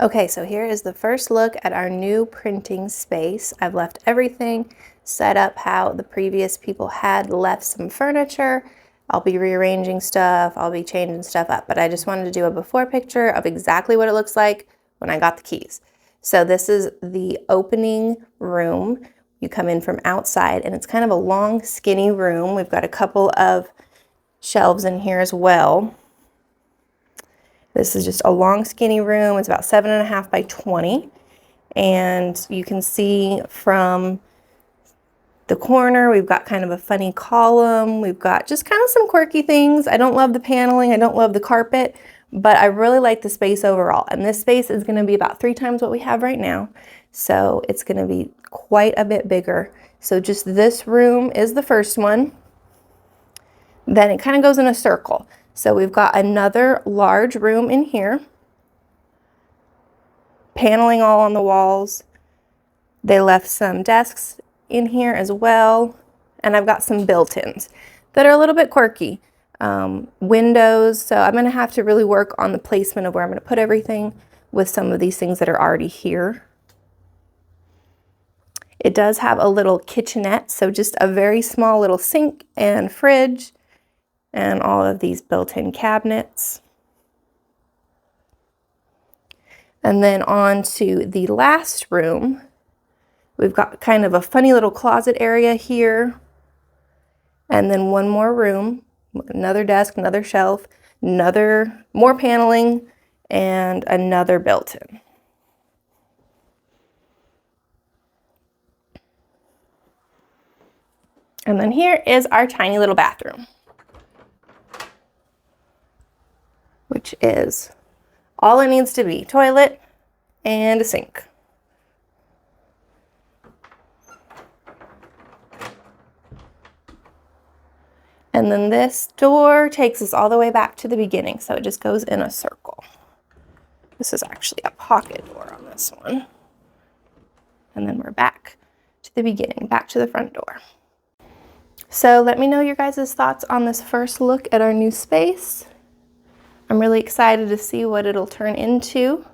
Okay, so here is the first look at our new printing space. I've left everything set up how the previous people had left some furniture. I'll be rearranging stuff, I'll be changing stuff up, but I just wanted to do a before picture of exactly what it looks like when I got the keys. So this is the opening room. You come in from outside and it's kind of a long, skinny room. We've got a couple of shelves in here as well. This is just a long, skinny room. It's about 7.5 by 20. And you can see from the corner, we've got kind of a funny column. We've got just kind of some quirky things. I don't love the paneling. I don't love the carpet, but I really like the space overall. And this space is going to be about 3 times what we have right now. So it's going to be quite a bit bigger. So just this room is the first one. Then it kind of goes in a circle. So we've got another large room in here. Paneling all on the walls. They left some desks in here as well. And I've got some built-ins that are a little bit quirky. Windows, so I'm going to have to really work on the placement of where I'm going to put everything with some of these things that are already here. It does have a little kitchenette, so just a very small little sink and fridge and all of these built-in cabinets. And then on to the last room. We've got kind of a funny little closet area here. And then one more room, another desk, another shelf, more paneling, and another built-in. And then here is our tiny little bathroom, which is all it needs to be, toilet and a sink. And then this door takes us all the way back to the beginning, so it just goes in a circle. This is actually a pocket door on this one. And then we're back to the beginning, back to the front door. So let me know your guys' thoughts on this first look at our new space. I'm really excited to see what it'll turn into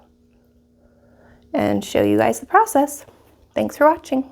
and show you guys the process. Thanks for watching.